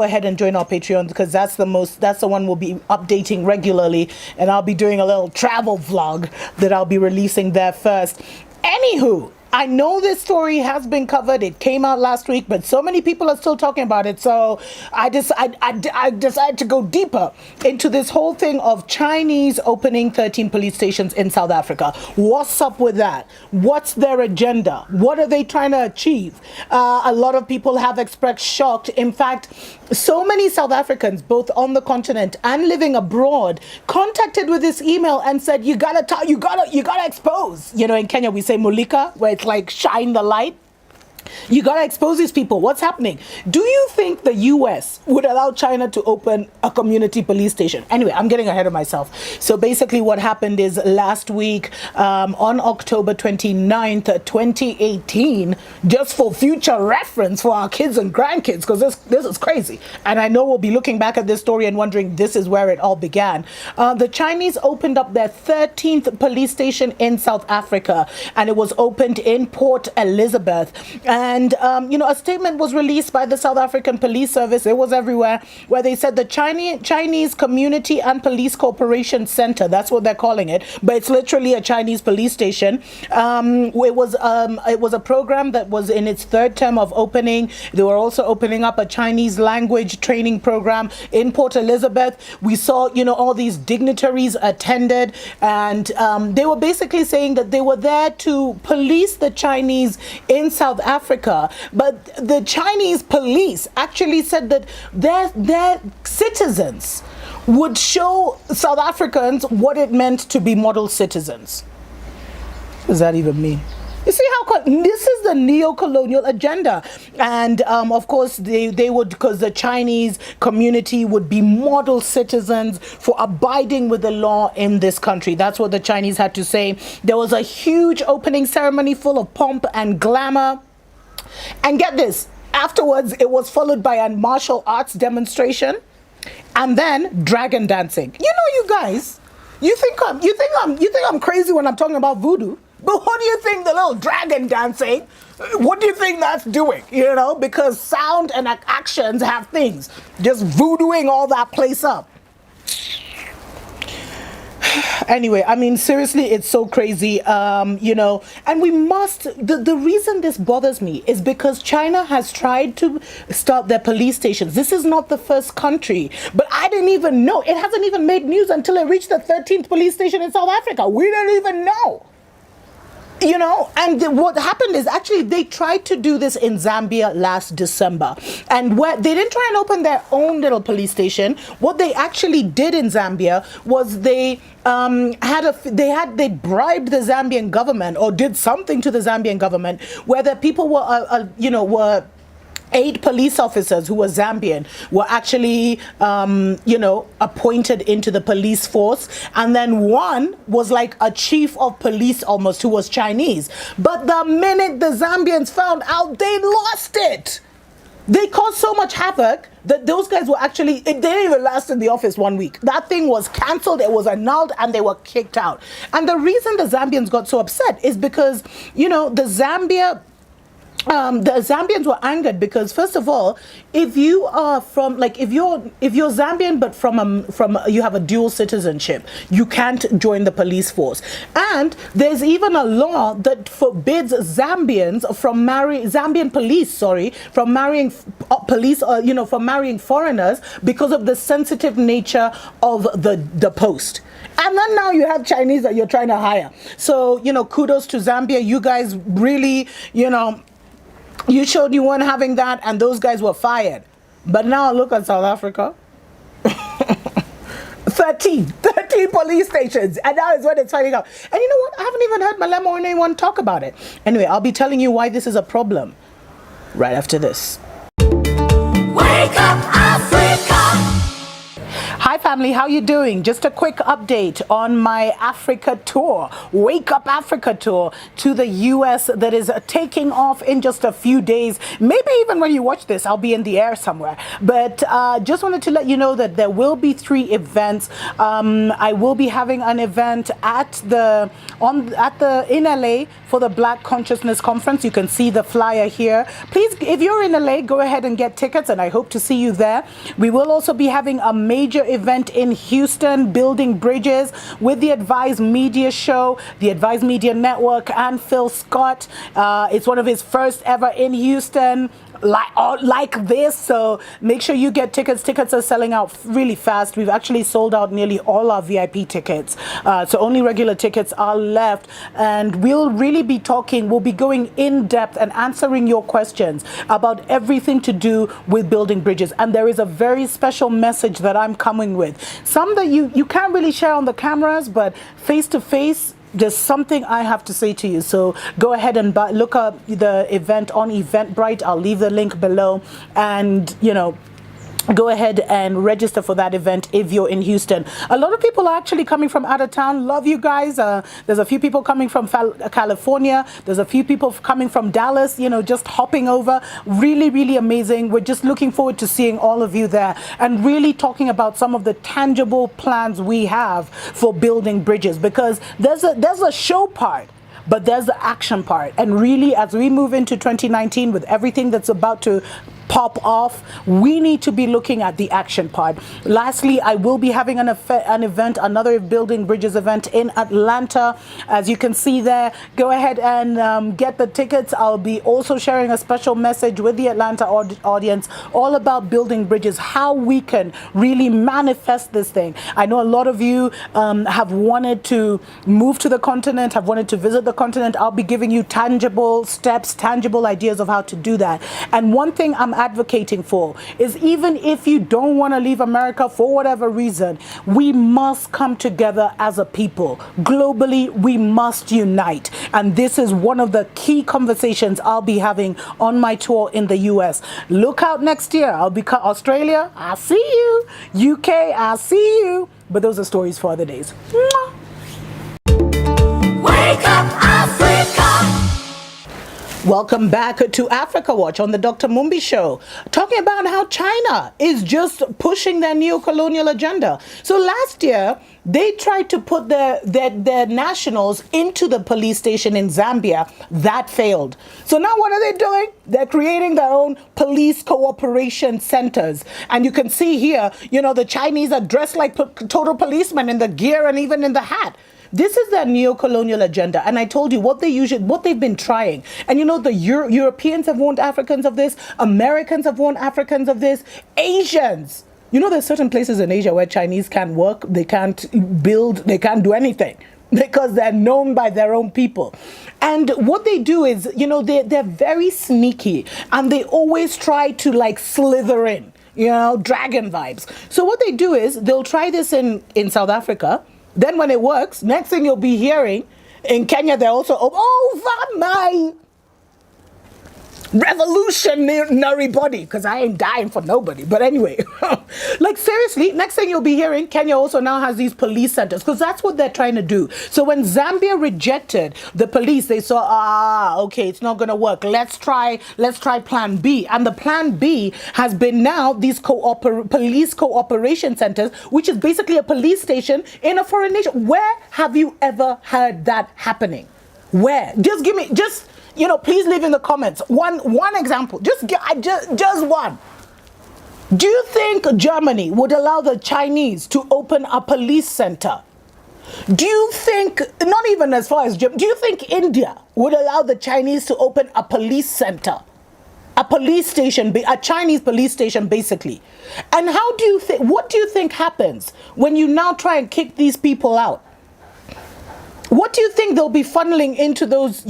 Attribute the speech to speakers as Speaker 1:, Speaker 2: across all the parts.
Speaker 1: Go ahead and join our Patreon, because that's the one we'll be updating regularly, and I'll be doing a little travel vlog that I'll be releasing there first. Anywho, I know this story has been covered. It came out last week, but so many people are still talking about it. So I decided to go deeper into this whole thing of Chinese opening 13 police stations in South Africa. What's up with that? What's their agenda? What are they trying to achieve? A lot of people have expressed shock. In fact, so many South Africans, both on the continent and living abroad, contacted with this email and said, you gotta expose. You know, in Kenya we say mulika, where it's like shine the light. You gotta expose these people. What's happening? Do you think the US would allow China to open a community police station? Anyway, I'm getting ahead of myself. So basically what happened is last week, on October 29th, 2018, just for future reference for our kids and grandkids, because this is crazy. And I know we'll be looking back at this story and wondering this is where it all began. The Chinese opened up their 13th police station in South Africa, and it was opened in Port Elizabeth. And, a statement was released by the South African Police Service. It was everywhere, where they said the Chinese Community and Police Cooperation Center, that's what they're calling it, but it's literally a Chinese police station. It was a program that was in its third term of opening. They were also opening up a Chinese language training program in Port Elizabeth. We saw, all these dignitaries attended, and they were basically saying that they were there to police the Chinese in South Africa, but the Chinese police actually said that their citizens would show South Africans what it meant to be model citizens. What does that even mean? You see how this is the neo-colonial agenda, and of course they would, because the Chinese community would be model citizens for abiding with the law in this country. That's what the Chinese had to say. There was a huge opening ceremony full of pomp and glamour. And get this, afterwards it was followed by a martial arts demonstration and then dragon dancing. You guys, you think I'm crazy when I'm talking about voodoo, but what do you think the little dragon dancing, what do you think that's doing? Because sound and actions have things, just voodooing all that place up. Anyway, I mean, seriously, it's so crazy, and we must, the reason this bothers me is because China has tried to start their police stations. This is not the first country, but I didn't even know. It hasn't even made news until it reached the 13th police station in South Africa. We didn't even know. And what happened is actually they tried to do this in Zambia last December, and where they didn't try and open their own little police station. What they actually did in Zambia was they bribed the Zambian government, or did something to the Zambian government, where the people were 8 police officers who were Zambian were actually, appointed into the police force. And then one was like a chief of police almost, who was Chinese. But the minute the Zambians found out, they lost it. They caused so much havoc that those guys were actually, they didn't even last in the office 1 week. That thing was cancelled, it was annulled, and they were kicked out. And the reason the Zambians got so upset is because, the Zambians were angered because, first of all, if you are from, if you're Zambian but from you have a dual citizenship, you can't join the police force. And there's even a law that forbids Zambian police, from marrying from marrying foreigners because of the sensitive nature of the post. And then now you have Chinese that you're trying to hire. So, kudos to Zambia. You guys really, you showed you weren't having that, and those guys were fired. But now look at South Africa. 13 police stations, and that is what it's finding out. And you know what? I haven't even heard Malema or anyone talk about it. Anyway, I'll be telling you why this is a problem right after this.
Speaker 2: Wake up, Africa!
Speaker 1: Hi family, how you doing? Just a quick update on my Africa tour, Wake Up Africa tour to the US that is taking off in just a few days. Maybe even when you watch this, I'll be in the air somewhere. But just wanted to let you know that there will be 3 events. I will be having an event in LA for the Black Consciousness Conference. You can see the flyer here. Please, if you're in LA, go ahead and get tickets, and I hope to see you there. We will also be having a major event in Houston, building bridges with the Advise Media Show, the Advise Media Network, and Phil Scott. It's one of his first ever in Houston. Like this, so make sure you get tickets. Tickets are selling out really fast. We've actually sold out nearly all our VIP tickets, so only regular tickets are left, and we'll really be talking, we'll be going in depth and answering your questions about everything to do with building bridges. And there is a very special message that I'm coming with, some that you can't really share on the cameras, but face to face, there's something I have to say to you. So go ahead and look up the event on Eventbrite. I'll leave the link below, and go ahead and register for that event if you're in Houston. A lot of people are actually coming from out of town. Love you guys. There's a few people coming from California. There's a few people coming from Dallas, just hopping over. Really, really amazing. We're just looking forward to seeing all of you there and really talking about some of the tangible plans we have for building bridges, because there's a show part, but there's the action part. And really, as we move into 2019 with everything that's about to pop off, we need to be looking at the action part. Lastly, I will be having an event, another building bridges event in Atlanta. As you can see there, go ahead and get the tickets. I'll be also sharing a special message with the Atlanta audience all about building bridges, how we can really manifest this thing. I know a lot of you have wanted to move to the continent, have wanted to visit the continent. I'll be giving you tangible steps, tangible ideas of how to do that. And one thing I'm advocating for is, even if you don't want to leave America for whatever reason, we must come together as a people. Globally, we must unite. And this is one of the key conversations I'll be having on my tour in the US. Look out next year. I'll be Australia, I'll see you. UK, I'll see you. But those are stories for other days. Mwah. Wake up, Africa! Welcome back to Africa Watch on the Dr. Mumbi Show, talking about how China is just pushing their neo-colonial agenda. So last year, they tried to put their nationals into the police station in Zambia. That failed. So now what are they doing? They're creating their own police cooperation centers. And you can see here, the Chinese are dressed like total policemen in the gear and even in the hat. This is their neo-colonial agenda. And I told you what they've been trying. And the Europeans have warned Africans of this. Americans have warned Africans of this. Asians. There's certain places in Asia where Chinese can't work, they can't build, they can't do anything, because they're known by their own people. And what they do is, they're very sneaky, and they always try to slither in, dragon vibes. So what they do is they'll try this in South Africa. Then when it works, next thing you'll be hearing, in Kenya, they're also over my revolutionary body, because I ain't dying for nobody. But anyway, seriously, next thing you'll be hearing, Kenya also now has these police centers, because that's what they're trying to do. So when Zambia rejected the police, they saw, okay, it's not going to work. Let's try plan B. And the plan B has been now these police cooperation centers, which is basically a police station in a foreign nation. Where have you ever heard that happening? Where? Just give me, please leave in the comments one example. Just one. Do you think Germany would allow the Chinese to open a police center? Do you think, not even as far as Germany, do you think India would allow the Chinese to open a police center? A police station, a Chinese police station, basically. And what do you think happens when you now try and kick these people out? What do you think they'll be funneling into those,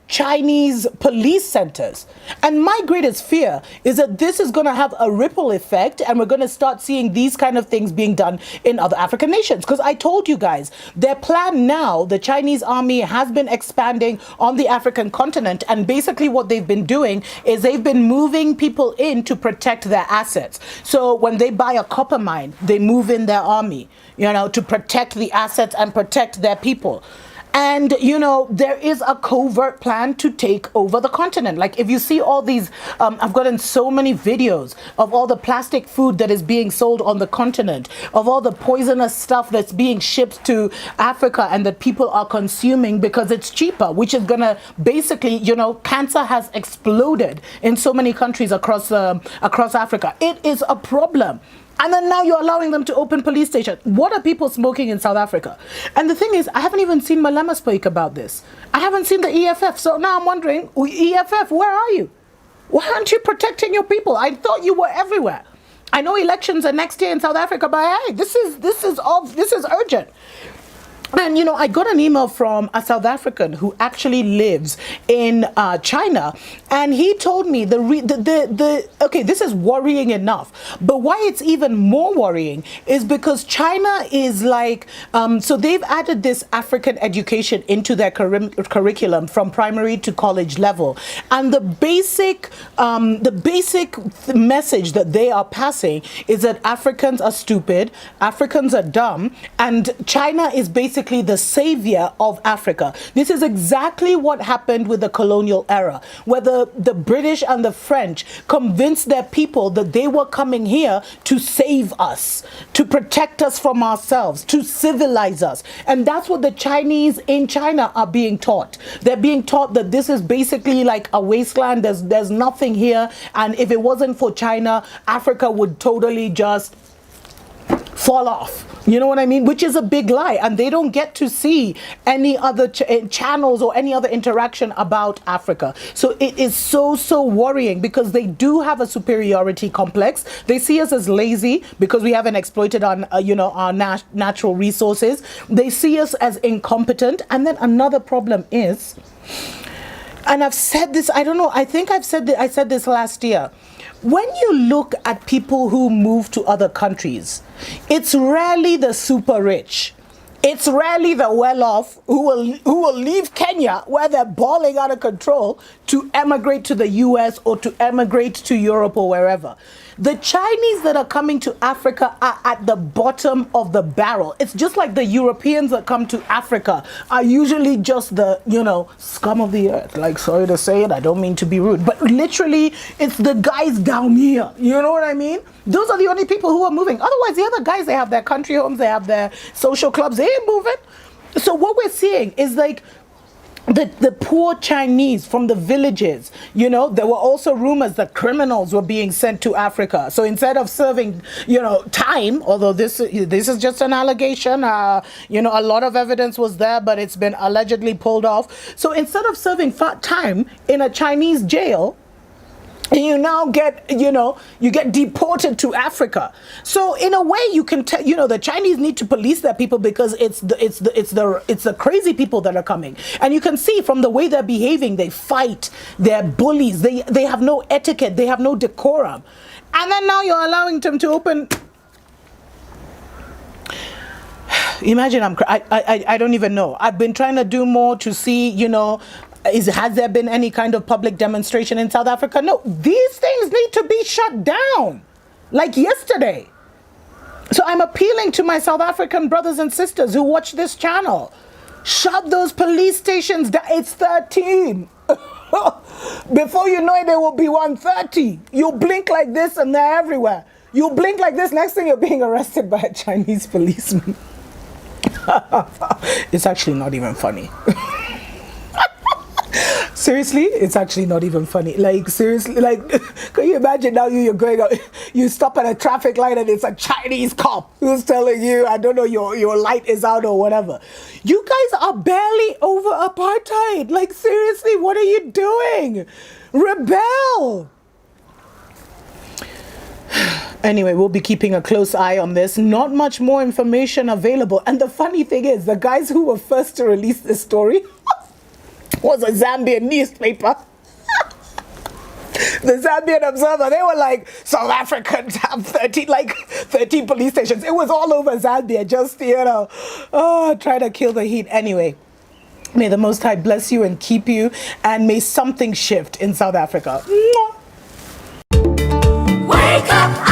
Speaker 1: Chinese police centers? And my greatest fear is that this is going to have a ripple effect, and we're going to start seeing these kind of things being done in other African nations. Because I told you guys, their plan now, the Chinese army has been expanding on the African continent, and basically what they've been doing is they've been moving people in to protect their assets. So when they buy a copper mine, they move in their army, to protect the assets and protect their people. And, there is a covert plan to take over the continent. Like, if you see all these, I've gotten so many videos of all the plastic food that is being sold on the continent, of all the poisonous stuff that's being shipped to Africa and that people are consuming because it's cheaper, which is going to basically, cancer has exploded in so many countries across Africa. It is a problem. And then now you're allowing them to open police stations. What are people smoking in South Africa? And the thing is, I haven't even seen Malema speak about this. I haven't seen the EFF. So now I'm wondering, EFF, where are you? Why aren't you protecting your people? I thought you were everywhere. I know elections are next year in South Africa, but hey, this is urgent. And, I got an email from a South African who actually lives in China. And he told me okay, this is worrying enough. But why it's even more worrying is because China is like, so they've added this African education into their curriculum from primary to college level. And the basic message that they are passing is that Africans are stupid, Africans are dumb, and China is basically the savior of Africa. This is exactly what happened with the colonial era, where the British and the French convinced their people that they were coming here to save us, to protect us from ourselves, to civilize us. And that's what the Chinese in China are being taught. They're being taught that this is basically like a wasteland. There's nothing here. And if it wasn't for China, Africa would totally just fall off. You know what I mean? Which is a big lie. And they don't get to see any other channels or any other interaction about Africa. So it is so worrying, because they do have a superiority complex. They see us as lazy because we haven't exploited our natural resources. They see us as incompetent. And then another problem is, and I've said this, I don't know, I think I said this last year. When you look at people who move to other countries, it's rarely the super rich. It's rarely the well-off who will leave Kenya, where they're balling out of control, to emigrate to the US or to emigrate to Europe or wherever. The Chinese that are coming to Africa are at the bottom of the barrel. It's just like the Europeans that come to Africa are usually just the, scum of the earth. Like, sorry to say it, I don't mean to be rude, but literally it's the guys down here. You know what I mean? Those are the only people who are moving. Otherwise, the other guys, they have their country homes, they have their social clubs, they ain't moving. So what we're seeing is like, the poor Chinese from the villages, there were also rumors that criminals were being sent to Africa. So instead of serving, time, although this is just an allegation, a lot of evidence was there, but it's been allegedly pulled off. So instead of serving time in a Chinese jail, you now get, you get deported to Africa. So in a way, you can tell, the Chinese need to police their people, because it's the crazy people that are coming. And you can see from the way they're behaving, they fight, they're bullies, they have no etiquette, they have no decorum. And then now you're allowing them to open. Imagine I don't even know. I've been trying to do more to see, has there been any kind of public demonstration in South Africa? No, these things need to be shut down, like yesterday. So I'm appealing to my South African brothers and sisters who watch this channel. Shut those police stations down. It's 13. Before you know it, there will be 130. You blink like this and they're everywhere. You blink like this, next thing you're being arrested by a Chinese policeman. It's actually not even funny. Seriously, it's actually not even funny. Like, seriously, like, can you imagine now you're going out, you stop at a traffic light and it's a Chinese cop who's telling you, I don't know, your light is out or whatever. You guys are barely over apartheid. Like, seriously, what are you doing? Rebel. Anyway, we'll be keeping a close eye on this. Not much more information available. And the funny thing is, the guys who were first to release this story was a Zambian newspaper. The Zambian Observer, they were like, South Africans have 13 police stations. It was all over Zambia, just, trying to kill the heat. Anyway, may the Most High bless you and keep you, and may something shift in South Africa.
Speaker 2: Wake up!